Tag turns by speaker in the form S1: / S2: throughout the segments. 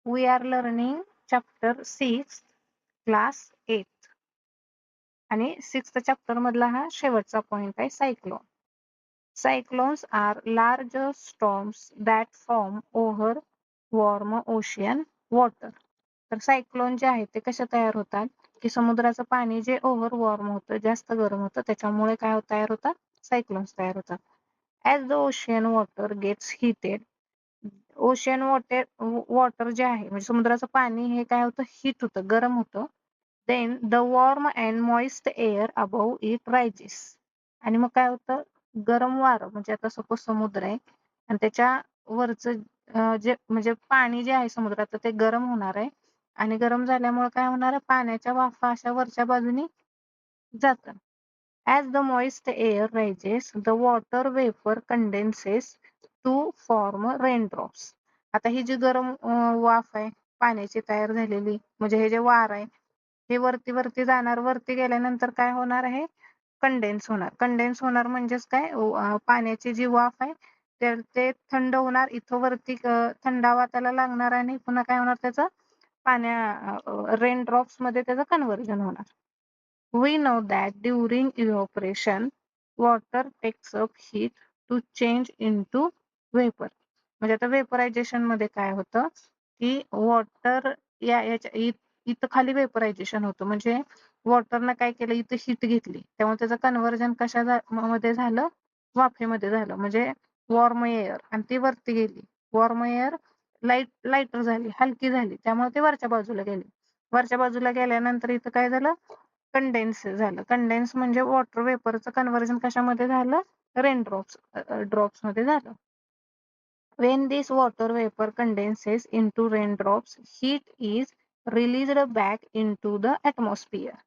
S1: We are learning chapter 6, class 8. आणि 6th chapter मधला हा शेवटचा पॉइंट आहे cyclone. Cyclones are large storms that form over warm ocean water. तर cyclone जे आहे ते कशा तयार होतात की समुद्राचं पाणी जे ओव्हर वॉर्म होतं, जास्त गरम होतं, त्याच्यामुळे काय तयार होतात? सायक्लोन्स तयार होतात. As the ocean water gets heated, ocean water जे आहे म्हणजे समुद्राचं पाणी हे काय होतं? हीट होतं, गरम होतं. Then the warm and moist air above it rises. आणि मग काय होतं? गरम वारं म्हणजे आता सपोज समुद्र आहे आणि त्याच्या वरचं जे म्हणजे पाणी जे आहे समुद्रात ते गरम होणार आहे आणि गरम झाल्यामुळे काय होणार आहे? पाण्याच्या वाफा अशा वरच्या बाजूनी जातात. As the moist air rises, the water vapor condenses to form raindrops. आता ही जी गरम वाफ आहे पाण्याची तयार झालेली म्हणजे हे जे वार आहे हे वरती वरती जाणार, वरती गेल्यानंतर काय होणार आहे? कंडेन्स होणार. कंडेन्स होणार म्हणजेच काय? पाण्याची जी वाफ आहे ते थंड होणार, इथं वरती थंडावा त्याला लागणार आणि पुन्हा काय होणार? त्याचं रेन ड्रॉप्स मध्ये त्याचं कन्व्हर्जन होणार. We know that during evaporation, water takes up heat to change into vapor. म्हणजे आता वेपरायझेशन मध्ये काय होतं की वॉटर इथं खाली वेपरायझेशन होतं म्हणजे वॉटरनं काय केलं? इथं हीट घेतली, त्यामुळे त्याचं कन्व्हर्जन मध्ये झालं? वाफेमध्ये झालं. म्हणजे वॉर्म एअर आणि ती वरती गेली. वॉर्म एअर लाईटर झाली, हलकी झाली, त्यामुळे ती वरच्या बाजूला गेली. वरच्या बाजूला गेल्यानंतर इथं काय झालं? कंडेन्स झालं. कंडेन्स म्हणजे वॉटर वेपरचं कन्व्हर्जन कशामध्ये झालं? रेन ड्रॉप्स मध्ये झालं. When this water vapor condenses into raindrops, heat is released back into the atmosphere.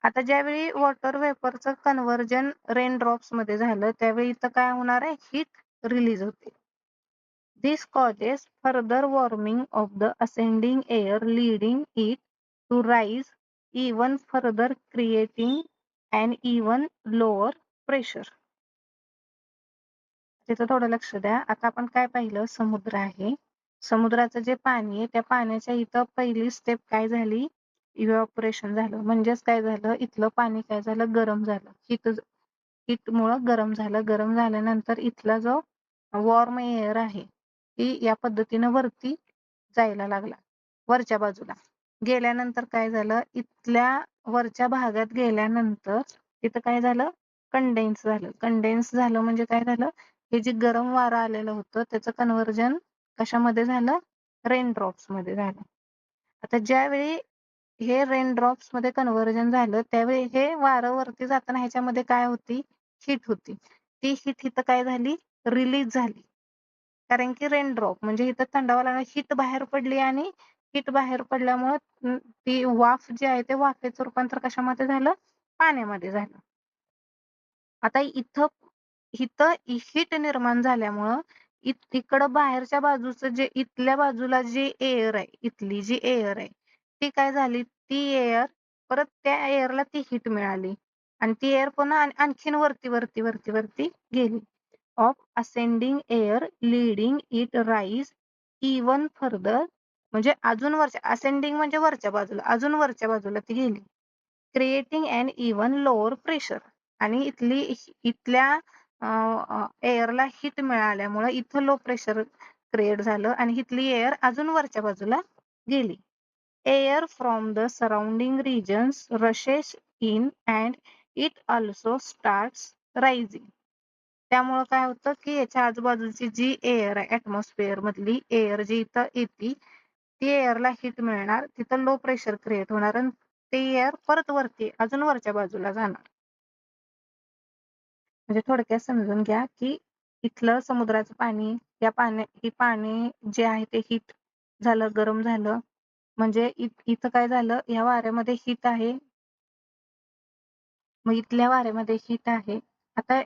S1: आता ज्यावेळी वॉटर वेपरचं कन्व्हर्जन रेन ड्रॉप्स मध्ये झालं त्यावेळी इथं काय होणार आहे? हीट रिलीज होते. This causes further warming of the ascending air, leading it to rise even further, creating an even lower pressure. तिथं थोडं लक्ष द्या. आता आपण काय पाहिलं? समुद्र आहे. समुद्राचं जे पाणी आहे त्या पाण्याच्या इथं पहिली स्टेप काय झाली? इव्हॅपोरेशन झालं. म्हणजेच काय झालं? इथलं पाणी काय झालं? गरम झालं. हीटमुळं गरम झालं. गरम झाल्यानंतर इथला जो वॉर्म एअर आहे ती या पद्धतीनं वरती जायला लागला, वरच्या बाजूला गेल्यानंतर काय झालं? इथल्या वरच्या भागात गेल्यानंतर तिथं काय झालं? कंडेन्स झालं. कंडेन्स झालं म्हणजे काय झालं? हे जे गरम वारं आलेलं होतं त्याचं कन्व्हर्जन कशामध्ये झालं? रेन ड्रॉप्स मध्ये झालं. आता ज्यावेळी हे रेन ड्रॉप्स मध्ये कन्व्हर्जन झालं त्यावेळी हे वारं वरती जाताना ह्याच्यामध्ये काय होती? हीट होती. ती हीट इथं काय झाली? रिलीज झाली. कारण की रेन ड्रॉप म्हणजे इथं थंडावा लागला, हीट बाहेर पडली आणि हीट बाहेर पडल्यामुळे ती वाफ जी आहे ते वाफेचं रूपांतर कशामध्ये झालं? पाण्यामध्ये झालं. आता इथं इथं हीट निर्माण झाल्यामुळं इकडं बाहेरच्या बाजूचं जे इथल्या बाजूला जी एअर आहे, इथली जी एअर आहे ती काय झाली? ती एअर परत त्या एअरला ती हीट मिळाली आणि ती एअर पुन्हा आणखीन वरती वरती वरती वरती गेली. Of ascending air leading it rise even further, म्हणजे अजून वरच्या, असेंडिंग म्हणजे वरच्या बाजूला, अजून वरच्या बाजूला ती गेली. Creating an even lower pressure. आणि इथल्या एअरला हीट मिळाल्यामुळे इथं लो प्रेशर क्रिएट झालं आणि इथली एअर अजून वरच्या बाजूला गेली. Air from the surrounding regions rushes in and it also starts rising. त्यामुळं काय होतं की याच्या आजूबाजूची जी एअर आहे ऍटमॉस्फिअर मधली एअर जी इथं येते ती एअरला हीट मिळणार, तिथं लो प्रेशर क्रिएट होणार आणि ते एअर परत वरती अजून वरच्या बाजूला जाणार. म्हणजे थोडक्यात समजून घ्या की इथलं समुद्राचं पाणी, ही पाणी जे आहे ते हीट झालं, गरम झालं म्हणजे इथं काय झालं? या वाऱ्यामध्ये हीट आहे, मग इथल्या वाऱ्यामध्ये हीट आहे. आता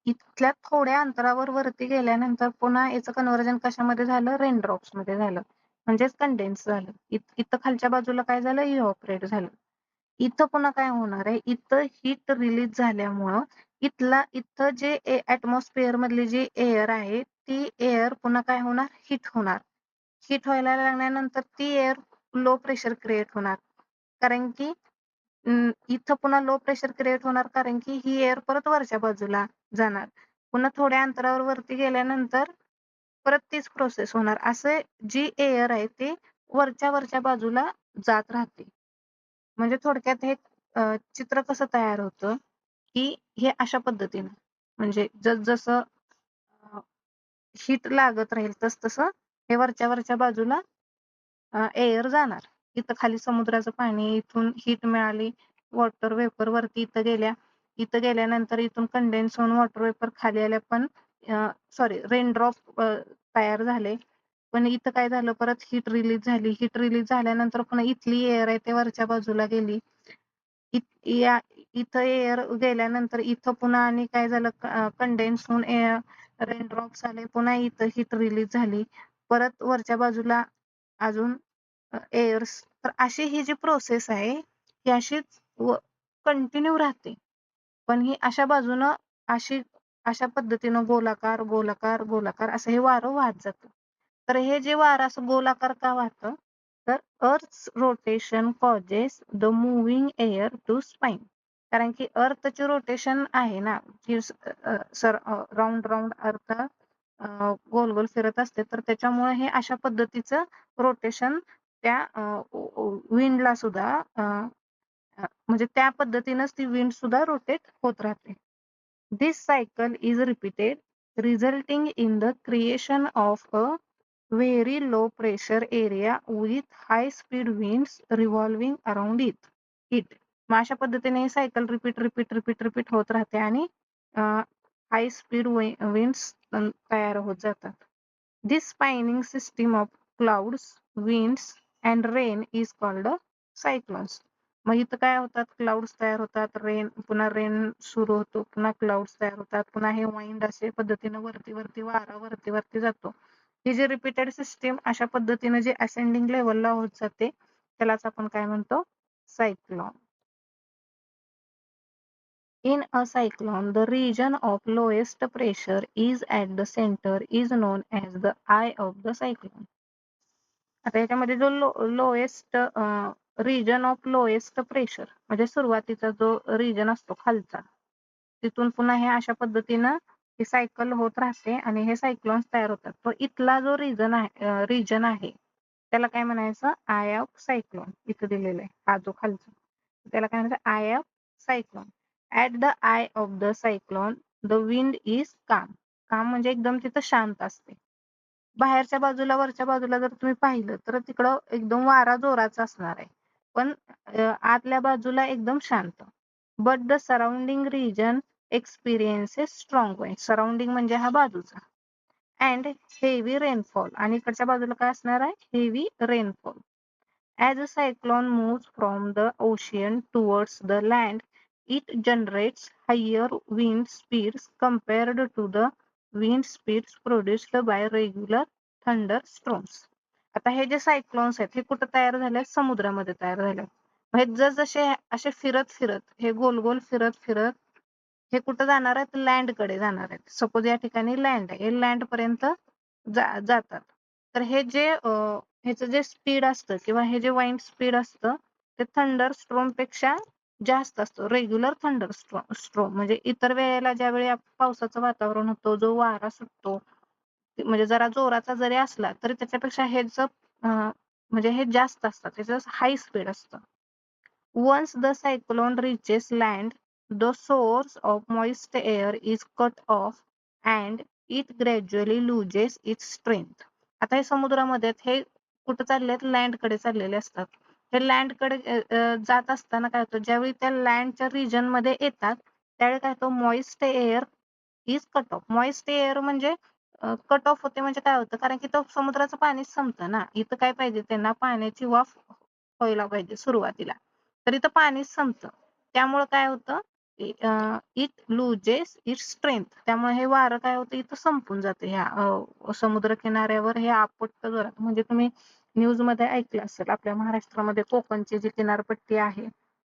S1: इथल्या थोड्या अंतरावर वरती गेल्यानंतर पुन्हा याचं कन्व्हर्जन कशामध्ये झालं? रेन ड्रॉप्स मध्ये झालं म्हणजेच कंडेन्स झालं. इथं खालच्या बाजूला काय झालं? इव्हॅपोरेट झालं. इथं पुन्हा काय होणार आहे? इथं हीट रिलीज झाल्यामुळं इथं जे ऍटमॉस्फिअर मधली जी एअर आहे ती एअर पुन्हा काय होणार? हीट होणार. हीट व्हायला लागल्यानंतर ती एअर लो प्रेशर क्रिएट होणार, कारण की इथं पुन्हा लो प्रेशर क्रिएट होणार, कारण की ही एअर परत वरच्या बाजूला जाणार. पुन्हा थोड्या अंतरावर वरती गेल्यानंतर परत तीच प्रोसेस होणार. असे जी एअर आहे ती वरच्या बाजूला जात राहते. म्हणजे थोडक्यात हे चित्र कसं तयार होतं, की हे अशा पद्धतीनं म्हणजे जसं हीट लागत राहील तसं हे वरच्या बाजूला एअर जाणार. इथं खाली समुद्राचं पाणी, इथून हीट मिळाली, वॉटर वेपर वरती इथं गेल्यानंतर इथून कंडेन्स होऊन वॉटर वेपर खाली आल्या, पण सॉरी रेनड्रॉप तयार झाले. पण इथं काय झालं, परत हीट रिलीज झाली. हीट रिलीज झाल्यानंतर पुन्हा इथली एअर आहे ते वरच्या बाजूला गेली. इथं एअर गेल्यानंतर इथं पुन्हा आणि काय झालं, कंडेन्स होऊन रेनड्रॉप्स आले. पुन्हा इथं हीट रिलीज झाली. परत वरच्या बाजूला अजून एअर्स. तर अशी ही जी प्रोसेस आहे ही अशीच कंटिन्यू राहते. पण ही अशा बाजूनं अशा पद्धतीनं गोलाकार गोलाकार गोलाकार असं हे वारं वाहत जातं. तर हे जे वारं असं गोलाकार का वाहतं, तर earth's rotation causes the moving air to spin. कारण की अर्थचे रोटेशन आहे ना, की राऊंड राऊंड अर्थ गोल गोल फिरत असते, तर त्याच्यामुळे हे अशा पद्धतीचं रोटेशन त्या विंडला सुद्धा म्हणजे त्या पद्धतीनंच ती विंड सुद्धा रोटेट होत राहते. This cycle is repeated, resulting in the creation of a very low pressure area with high speed winds revolving around it. मग अशा पद्धतीने ही सायकल रिपीट होत राहते आणि हाय स्पीड विंड्स तयार होत जातात. This spinning system of clouds, winds and rain is called a cyclones. मग इथं काय होतात, क्लाउड्स तयार होतात, पुन्हा रेन सुरू होतो, पुन्हा क्लाउड्स तयार होतात, पुन्हा हे वाइंड अशा पद्धतीनं वरती वारा वरती जातो. ही जी रिपीटेड सिस्टीम अशा पद्धतीनं जे असेंडिंग लेवलला होत जाते, त्यालाच आपण काय म्हणतो, cyclone. In a cyclone, the region of lowest pressure is at the center is known as the eye of the cyclone. आता याच्यामध्ये जो lowest region of lowest pressure म्हणजे सुरुवातीचा जो रिजन असतो खालचा, तिथून पुन्हा हे अशा पद्धतीनं ही सायकल होत राहते आणि हे सायक्लोन्स तयार होतात. तो इथला जो रिजन आहे त्याला काय म्हणायचं, आय ऑफ सायक्लोन. इथं दिलेलं आहे हा जो खालचा, त्याला काय म्हणायचं, I of cyclone. At the I of the cyclone the wind is काम. काम म्हणजे एकदम तिथं शांत असते. बाहेरच्या बाजूला वरच्या बाजूला जर तुम्ही पाहिलं तर तिकडं एकदम वारा जोराचा असणार आहे, पण आतल्या बाजूला एकदम शांत. But the surrounding region experiences strong wind. Surrounding म्हणजे हा बाजूचा. And heavy rainfall. आणि इकडच्या बाजूला काय असणार आहे, heavy rainfall. As a cyclone moves from the ocean towards the land, it generates higher wind speeds compared to the wind speeds produced by regular thunderstorms. आता हे जे सायक्लोन्स आहेत हे कुठं तयार झाले, समुद्रामध्ये तयार झाले. हे जसजसे असे फिरत हे गोल गोल फिरत हे कुठं जाणार आहेत, लँडकडे जाणार आहेत. सपोज या ठिकाणी लँड आहे, हे लँड पर्यंत जातात. तर हे जे ह्याचं जे स्पीड असतं किंवा हे जे वाइंड स्पीड असतं ते थंडर स्ट्रोम पेक्षा जास्त असतं. रेग्युलर थंडर स्ट्रोम म्हणजे इतर वेळेला ज्यावेळी पावसाचं वातावरण होतं, जो वारा सुटतो म्हणजे जरा जोराचा जरी असला तरी त्याच्यापेक्षा म्हणजे हे जास्त असतात, त्याचं हाय स्पीड असतं. Once the cyclone reaches land, the source of moist air is cut off and it gradually loses its strength. आता हे समुद्रामध्ये हे कुठं चाललेत, लँडकडे चाललेले असतात. हे लँडकडे जात असताना काय होतं, ज्यावेळी त्या लँडच्या रिजन मध्ये येतात त्यावेळी काय होतं, moist air is cut off. Moist air म्हणजे कट ऑफ होते म्हणजे काय होतं, कारण की तो समुद्राचं पाणीच संपतं ना. इथं काय पाहिजे, त्यांना पाण्याची वाफ व्हायला पाहिजे सुरुवातीला, तर इथं पाणीच संपतं. त्यामुळे काय होतं, इट लुजेस इट्स स्ट्रेंथ. त्यामुळे हे वारं काय होतं, इथं संपून जातं. ह्या समुद्र किनाऱ्यावर हे आपटतं जोरात. म्हणजे तुम्ही न्यूज मध्ये ऐकलं असेल, आपल्या महाराष्ट्रामध्ये कोकणची जी किनारपट्टी आहे,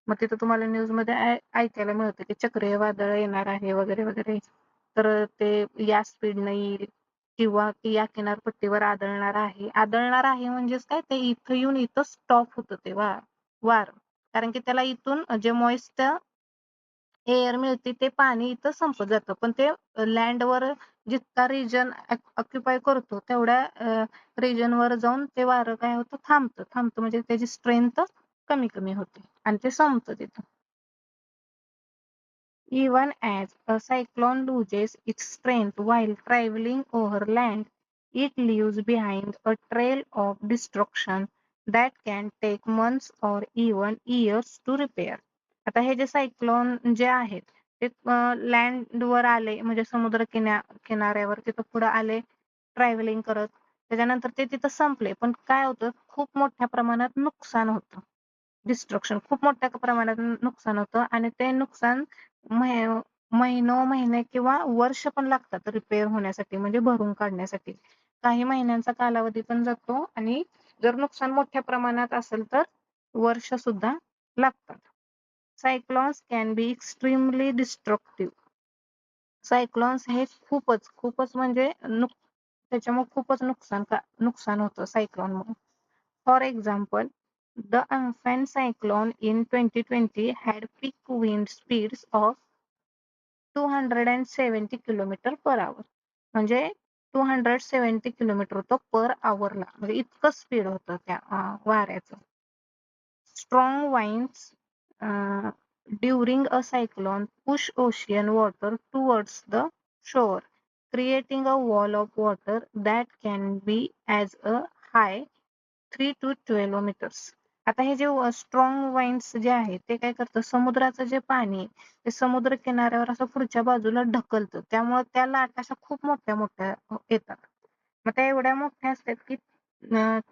S1: मग तिथं तुम्हाला न्यूज मध्ये ऐकायला मिळतं की चक्रीय वादळ येणार आहे वगैरे वगैरे. तर ते या स्पीडनं येईल, किंवा की या किनारपट्टीवर आदळणार आहे म्हणजेच काय, ते इथं येऊन इथं स्टॉप होतं ते वार. कारण की त्याला इथून जे मॉइस्ट एअर मिळते ते पाणी इथं संपत जातं. पण ते लँडवर जितका रिजन ऑक्युपाय करतो तेवढ्या रिजनवर जाऊन ते वारं काय होतं, थांबतं म्हणजे त्याची स्ट्रेंथ कमी कमी होते आणि ते संपतं तिथं. Even as a cyclone loses its strength while traveling over land, it leaves behind a trail of destruction that can take months or even years to repair. आता हे जे सायक्लोन जे आहेत ते लँडवर आले म्हणजे समुद्र किनाऱ्यावर तिथं पुढे आले ट्रॅव्हलिंग करत, त्याच्यानंतर ते तिथं संपले. पण काय होतं, खूप मोठ्या प्रमाणात नुकसान होतं. डिस्ट्रक्शन खूप मोठ्या प्रमाणात नुकसान होतं आणि ते नुकसान महिने किंवा वर्ष पण लागतात रिपेअर होण्यासाठी म्हणजे भरून काढण्यासाठी. काही महिन्यांचा कालावधी पण जातो आणि जर नुकसान मोठ्या प्रमाणात असेल तर वर्ष सुद्धा लागतात. Cyclones can be extremely destructive. Cyclones हे खूपच म्हणजे त्याच्यामुळे खूपच नुकसान होतं सायक्लॉनमुळे. For example, the Amphan cyclone in 2020 had peak wind speeds of 270 km/h. म्हणजे 270 किलोमीटर होतं पर आवरला, म्हणजे इतकं स्पीड होतं त्या वाऱ्याचं. Strong winds during a cyclone push ocean water towards the shore, creating a wall of water that can be as high 3 to 12 meters. आता हे जे स्ट्रॉंग वाइंड्स जे आहे ते काय करतं, समुद्राचं जे पाणी आहे ते समुद्र किनाऱ्यावर असं पुढच्या बाजूला ढकलतं. त्यामुळे त्या लाटा अशा खूप मोठ्या येतात. मग त्या एवढ्या मोठ्या असतात की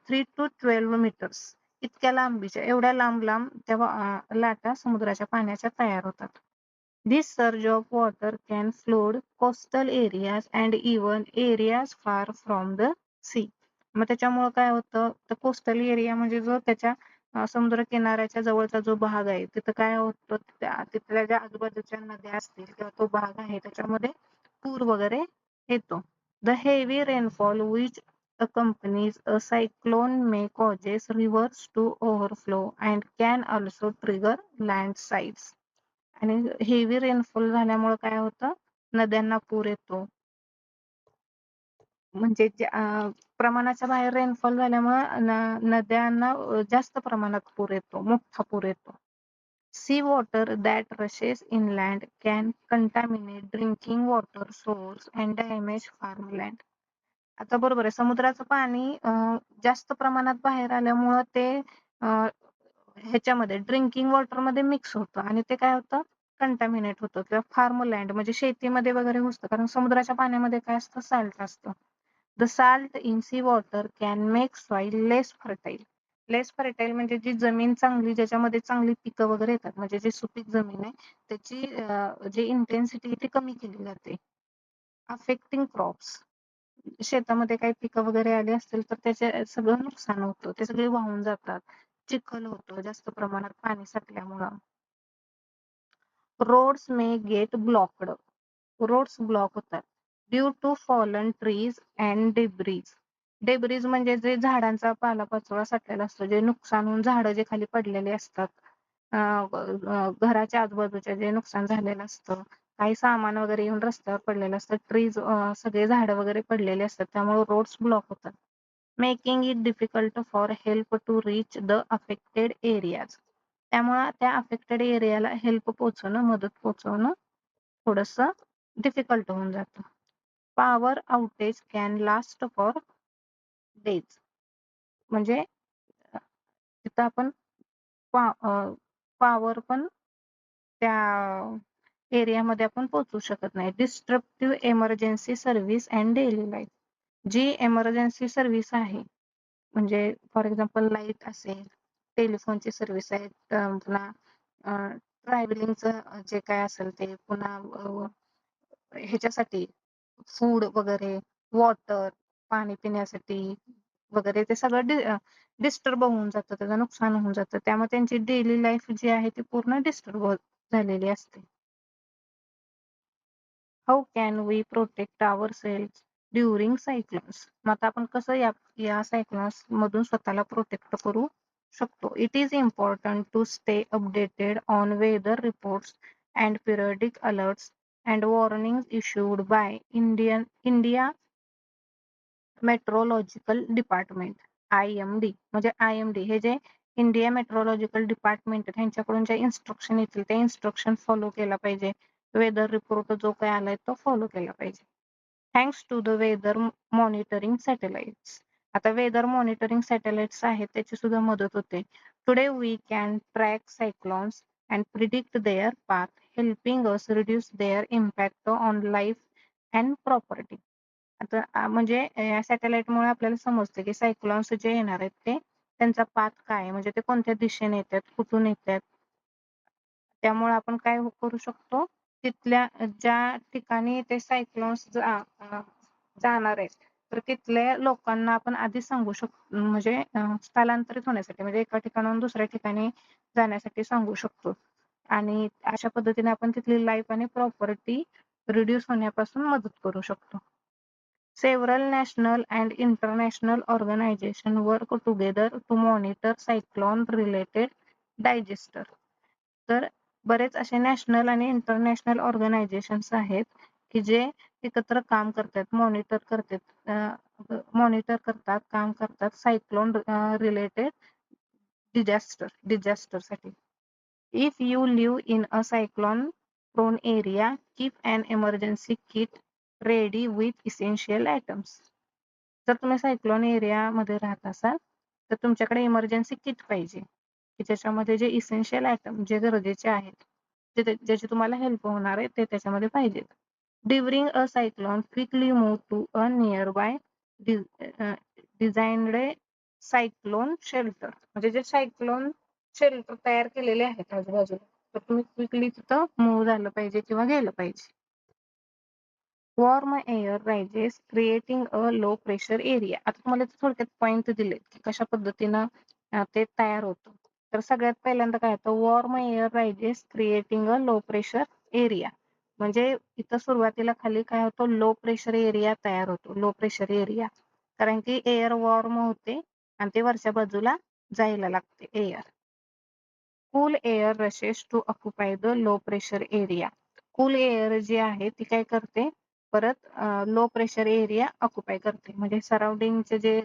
S1: 3 to 12 मीटर्स इतक्या लांबीच्या, एवढ्या लांब त्या लाटा समुद्राच्या पाण्याच्या तयार होतात. This surge of water can flood coastal areas and even areas far from the sea. मग त्याच्यामुळे काय होतं, तर कोस्टल एरिया म्हणजे जो त्याच्या समुद्र किनाऱ्याच्या जवळचा जो भाग आहे तिथं काय होतं, तिथल्या ज्या आजूबाजूच्या नद्या असतील किंवा तो भाग आहे त्याच्यामध्ये पूर वगैरे येतो. The heavy rainfall which accompanies a cyclone may causes rivers to overflow and can also trigger landslides. आणि हेवी रेनफॉल झाल्यामुळे काय होतं, नद्यांना पूर येतो. म्हणजे प्रमाणाच्या बाहेर रेनफॉल झाल्यामुळे नद्यांना जास्त प्रमाणात पूर येतो, मोठा पूर येतो. Sea water that rushes inland can contaminate drinking water source and damage farmland. आता बरोबर आहे, समुद्राचं पाणी जास्त प्रमाणात बाहेर आल्यामुळं ते ह्याच्यामध्ये ड्रिंकिंग वॉटर मध्ये मिक्स होतं आणि ते काय होतं, कंटॅमिनेट होतं किंवा फार्मलँड म्हणजे शेतीमध्ये वगैरे घुसतं. कारण समुद्राच्या पाण्यामध्ये काय असतं, साल्ट असतं. The salt in C water can make soil less fertile म्हणजे जी जमीन चांगली, ज्याच्यामध्ये चांगली पिकं वगैरे येतात, म्हणजे जी सुपीक जमीन आहे त्याची जी इंटेन्सिटी ती कमी केली जाते. अफेक्टिंग क्रॉप्स, शेतामध्ये काही पिकं वगैरे आली असतील तर त्याचे सगळं नुकसान होतं, ते सगळे वाहून जातात. चिखल होतं जास्त प्रमाणात पाणी साठल्यामुळं. Roads may get blocked. Roads block होतात due to fallen trees and debris म्हणजे जे झाडांचा पालापाचोळा साठलेला असतो, जे नुकसान होऊन झाडं जे खाली पडलेले असतात, घराच्या आजूबाजूच्या जे नुकसान झालेलं असतं, काही सामान वगैरे येऊन रस्त्यावर पडलेलं असतं, ट्रीज सगळे झाडं वगैरे पडलेले असतात, त्यामुळे रोड्स ब्लॉक होतात. Making it difficult for help to reach the affected areas. त्यामुळे त्या अफेक्टेड एरियाला हेल्प पोहोचवणं, मदत पोहोचवणं थोडंसं डिफिकल्ट होऊन जातं. Power outage can last for days. म्हणजे तिथं आपण पॉवर पण त्या एरियामध्ये आपण पोहोचू शकत नाही. Destructive emergency service and daily life. जी एमर्जन्सी सर्व्हिस आहे, म्हणजे फॉर एक्झाम्पल लाईट असेल, टेलिफोनची सर्व्हिस आहे, पुन्हा ट्रॅव्हलिंगचं जे काय असेल ते, पुन्हा ह्याच्यासाठी फूड वगैरे, वॉटर, पाणी पिण्यासाठी वगैरे ते सगळं डिस्टर्ब होऊन जातं, त्याचं नुकसान होऊन जातं. त्यामुळे त्यांची डेली लाईफ जी आहे ती पूर्ण डिस्टर्ब झालेली असते. How can we protect ourselves during cyclones. मग आता आपण कसं या सायक्लोन्स मधून स्वतःला प्रोटेक्ट करू शकतो. It is important to stay updated on weather reports and periodic alerts and warnings issued by India meteorological department IMD. म्हणजे IMD हे जे इंडिया मेट्रोलॉजिकल डिपार्टमेंट त्यांच्याकडून ज्या इन्स्ट्रक्शन येतील त्या इन्स्ट्रक्शन फॉलो केला पाहिजे. वेदर रिपोर्ट जो काय आलाय तो फॉलो केला पाहिजे. Thanks to the weather monitoring satellites. आता वेदर मॉनिटरिंग सॅटेलाइट्स आहेत त्याची सुद्धा मदत होते. Today we can track cyclones and predict their path, helping us reduce their impact on life and property. आता म्हणजे या सॅटेलाइटमुळे आपल्याला समजतं की सायक्लॉन्स जे येणार आहेत ते त्यांचा पाथ काय आहे, म्हणजे ते कोणत्या दिशेने येतात, कुठून येतात. त्यामुळे आपण काय करू शकतो, तिथल्या ज्या ठिकाणी ते सायक्लॉन्स जाणार आहेत तर तिथल्या लोकांना आपण आधी सांगू शकतो, म्हणजे स्थलांतरित होण्यासाठी, म्हणजे एका ठिकाणाहून दुसऱ्या ठिकाणी जाण्यासाठी सांगू शकतो. आणि अशा पद्धतीने आपण तिथली लाईफ आणि प्रॉपर्टी रिड्यूस होण्यापासून मदत करू शकतो. Several national and international organizations work together to monitor cyclone-related disaster. तर बरेच असे नॅशनल आणि इंटरनॅशनल ऑर्गनायझेशन्स आहेत की जे एकत्र काम करतात, मॉनिटर करतात, काम करतात सायक्लोन रिलेटेड डिझास्टर साठी. If you live in a cyclone prone area, keep an emergency kit ready with essential items. जर तुम्ही सायक्लोन एरियामध्ये राहत असाल तर तुमच्याकडे इमर्जन्सी किट पाहिजे की ज्याच्यामध्ये जे इसेन्शियल आयटम जे गरजेचे आहेत, ज्याची तुम्हाला हेल्प होणार आहे ते त्याच्यामध्ये पाहिजेत. During a cyclone quickly move to a nearby designed cyclone shelter. म्हणजे जे सायक्लोन शेल्टर तयार केलेले आहेत आजूबाजूला, तर तुम्ही क्विकली तिथं मूव्ह झालं पाहिजे किंवा गेलं पाहिजे. Warm air rises creating a low pressure area. आता तुम्हाला थोडक्यात पॉइंट दिले की कशा पद्धतीनं ते तयार होतं. तर सगळ्यात पहिल्यांदा काय होतं, warm air rises creating a low pressure area. म्हणजे इथं सुरुवातीला खाली काय होतं, लो प्रेशर एरिया तयार होतो, लो प्रेशर एरिया. कारण की एअर वॉर्म होते आणि ते वरच्या बाजूला जायला लागते air. Cool air rushes to occupy the low pressure area. Cool air जी आहे ती काय करते, परत लो प्रेशर एरिया ऑक्युपाय करते. म्हणजे सराउंडिंगचे जे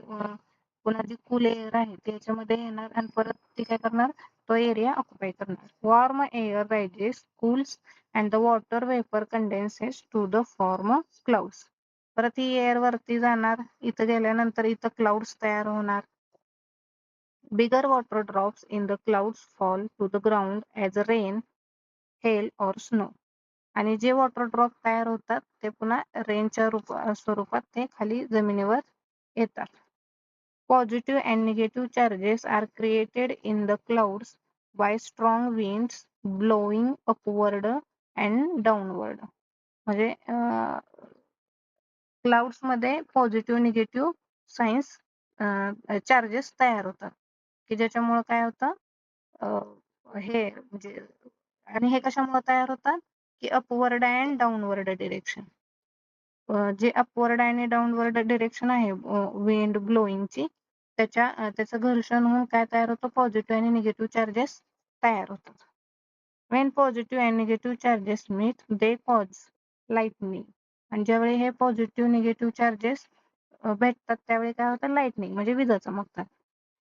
S1: पुन्हा जी कूल एअर आहे त्याच्यामध्ये येणार आणि परत ती काय करणार, तो एरिया ऑक्युपाय करणार. Warm air rises cools and the water vapour condenses to the form clouds. परत ही एअर वरती जाणार, इथं गेल्यानंतर इथं क्लाउड्स तयार होणार. Bigger water drops in the clouds fall to the ground as rain, hail or snow. आणि जे वॉटर ड्रॉप तयार होतात ते पुन्हा रेनच्या स्वरूपात ते खाली जमिनीवर येतात. Positive and negative charges are created in the clouds by strong winds blowing upward and downward. म्हणजे क्लाउड्स मध्ये पॉझिटिव्ह निगेटिव्ह सायन्स चार्जेस तयार होतात की ज्याच्यामुळे काय होतं, हे म्हणजे, आणि हे कशामुळे तयार होतात की अपवर्ड अँड डाऊनवर्ड डिरेक्शन. जे अपवर्ड आणि डाऊनवर्ड डिरेक्शन आहे विंड ब्लोईंगची, त्याचं घर्षण होऊन काय तयार होतं, पॉझिटिव्ह आणि निगेटिव्ह चार्जेस तयार होतात. When positive and negative charges meet, they cause lightning. आणि ज्यावेळी हे पॉझिटिव्ह निगेटिव्ह चार्जेस भेटतात त्यावेळी काय होतं, लाइटनिंग म्हणजे विजा चमकतात.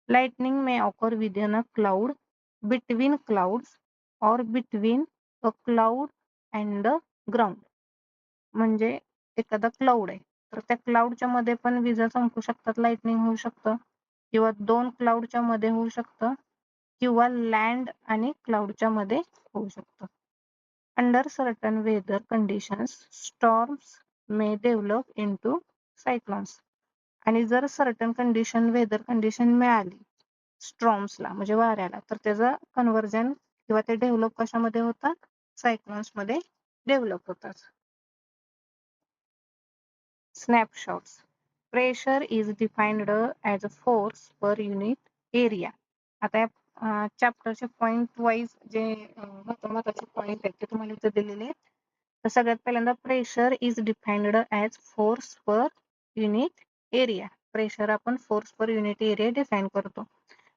S1: Lightning may occur within a cloud, between clouds और between a cloud and the ground. म्हणजे एखादा क्लाउड आहे तर त्या क्लाउडच्या मध्ये पण विजा चमकू शकतात, लाइटनिंग होऊ शकतं, किंवा दोन क्लाउडच्या मध्ये होऊ शकतं, किंवा लँड आणि क्लाउडच्या मध्ये होऊ शकतं. Under certain weather conditions storms may develop into cyclones. आणि जर सर्टन कंडिशन वेदर कंडिशन मिळाली स्टॉर्म्सला म्हणजे वाऱ्याला, तर त्याचं कन्व्हर्जन किंवा ते डेव्हलप कशामध्ये होतात, सायक्लॉन्स मध्ये डेव्हलप होतात. Snapshots. Pressure is defined as a force per unit area. आता या चॅप्टरचे पॉइंट वाईज जे महत्वाचे पॉइंट आहेत ते तुम्हाला इथे दिलेले आहेत. तर सगळ्यात पहिल्यांदा pressure is defined as force per unit area. Pressure आपण force per unit area define करतो.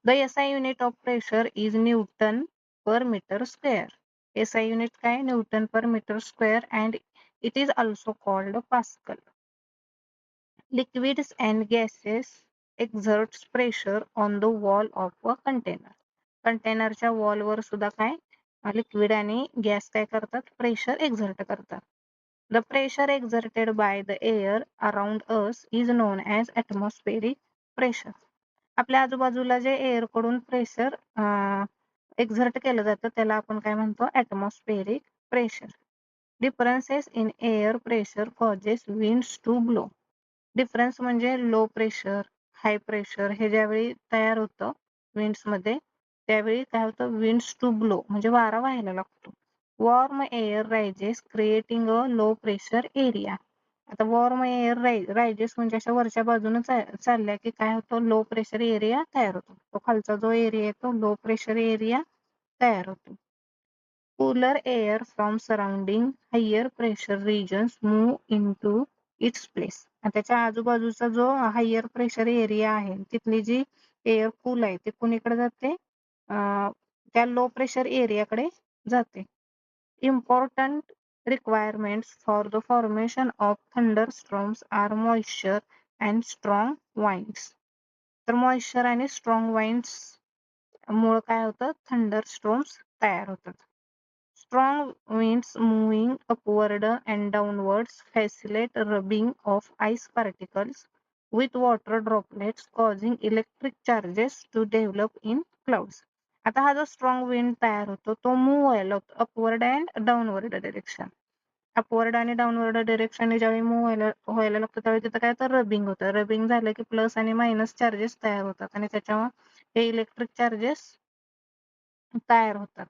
S1: The SI unit of pressure is newton per metre square. SI unit काय? Newton per metre square and it is also called pascal. Liquids and gases exerts pressure on the wall of a container. कंटेनरच्या वॉलवर सुद्धा काय liquid आणि gas काय करतात? Pressure exert करतात. The pressure exerted by the air around us is known as atmospheric pressure. आपल्या आजूबाजूला जे air कडून प्रेशर एक्झर्ट केलं जातं त्याला आपण काय म्हणतो? Atmospheric pressure. Differences in air pressure causes winds to blow. Difference म्हणजे लो प्रेशर, हाय प्रेशर हे ज्यावेळी तयार होतं विंड्स मध्ये त्यावेळी काय होतं? विंड्स टू ब्लो म्हणजे वारा व्हायला लागतो. Warm air rises creating a low pressure area. आता वॉर्म एअर रायजेस म्हणजे अशा वरच्या बाजूने चालल्या की काय होतं? लो प्रेशर एरिया तयार होतो. तो खालचा जो एरिया आहे तो लो प्रेशर एरिया तयार होतो. Cooler air from surrounding higher pressure regions move into its place. त्याच्या आजूबाजूचा जो हायर प्रेशर एरिया आहे तिथली जी एअर कूल आहे ते कुणीकडे जाते? त्या लो प्रेशर एरियाकडे जाते. Important requirements for the formation of thunderstorms are moisture and strong winds. तर मॉइश्चर आणि स्ट्रॉंग वाइंड्स मुळे काय होतं? थंडरस्टॉर्म्स तयार होतात. Strong winds moving upward and downwards facilitate rubbing of ice particles with water droplets causing electric charges to develop in clouds. आता हा जो स्ट्रॉंग विंड तयार होतो तो मूव्ह व्हायला होतो upward and downward direction. Upward आणि डाऊनवर्ड डायरेक्शन ज्यावेळी मूव्ह व्हायला लागतो त्यावेळी तिथं काय तर रबिंग होतं. रबिंग झालं की प्लस आणि मायनस चार्जेस तयार होतात आणि त्याच्यामुळे हे इलेक्ट्रिक चार्जेस तयार होतात.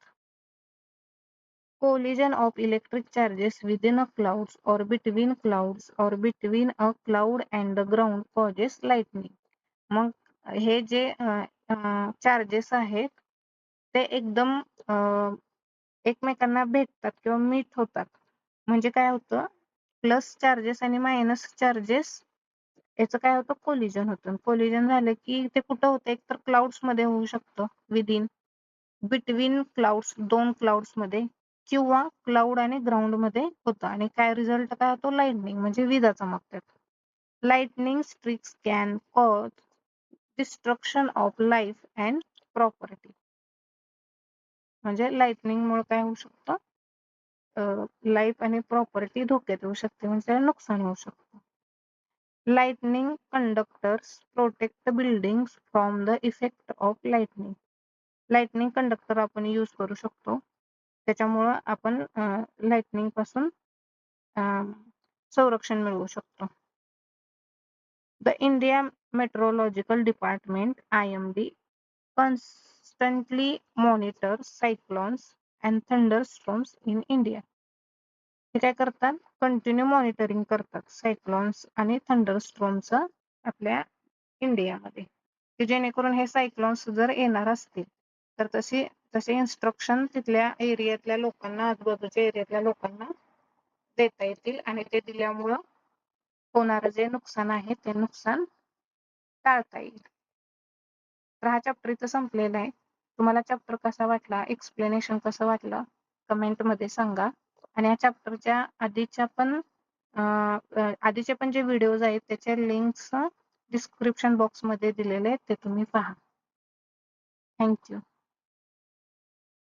S1: Collision of electric charges within a clouds or between clouds or between a cloud and the ground causes lightning. मग हे जे चार्जेस आहेत ते एकदम एकमेकांना भेटतात किंवा मीट होतात. म्हणजे काय होतं? प्लस चार्जेस आणि मायनस चार्जेस याचं काय होतं? कोलिजन होतं. कोलिजन झालं की ते कुठं होतं? एक तर क्लाउड्स मध्ये होऊ शकतं, विदिन, बिटवीन क्लाउड्स, दोन क्लाउड्स मध्ये किंवा क्लाउड आणि ग्राउंड मध्ये होतं आणि काय रिझल्ट काय होतो? लाइटनिंग म्हणजे विजा चमकतात. Lightning strikes can cause destruction of life and property. म्हणजे लाइटनिंग मुळे काय होऊ शकतं? लाईफ आणि प्रॉपर्टी धोक्यात येऊ शकते म्हणजे नुकसान होऊ शकतं. Lightning conductors protect buildings from the effect of lightning. Lightning conductor आपण यूज करू शकतो. त्याच्यामुळं आपण लाइटनिंग पासून संरक्षण मिळवू शकतो. The India meteorological department IMD constantly monitors cyclones and thunderstorms in India. हे काय करतात? कंटिन्यू मॉनिटरिंग करतात सायक्लॉन्स आणि थंडरस्टॉर्मचं आपल्या इंडियामध्ये, की जेणेकरून हे सायक्लॉन्स जर येणार असतील तर तसे इन्स्ट्रक्शन तिथल्या एरियातल्या लोकांना, आजूबाजूच्या एरियातल्या लोकांना देता येतील आणि ते दिल्यामुळं होणारं जे नुकसान आहे ते नुकसान टाळता येईल. तर हा चॅप्टर इथं संपलेला आहे. तुम्हाला चॅप्टर कसा वाटला, एक्सप्लेनेशन कसं वाटलं कमेंट मध्ये सांगा. आणि या चॅप्टरच्या आधीचे पण जे व्हिडिओज आहेत त्याचे लिंक्स डिस्क्रिप्शन बॉक्स मध्ये दिलेले आहेत, ते तुम्ही पहा. थँक्यू.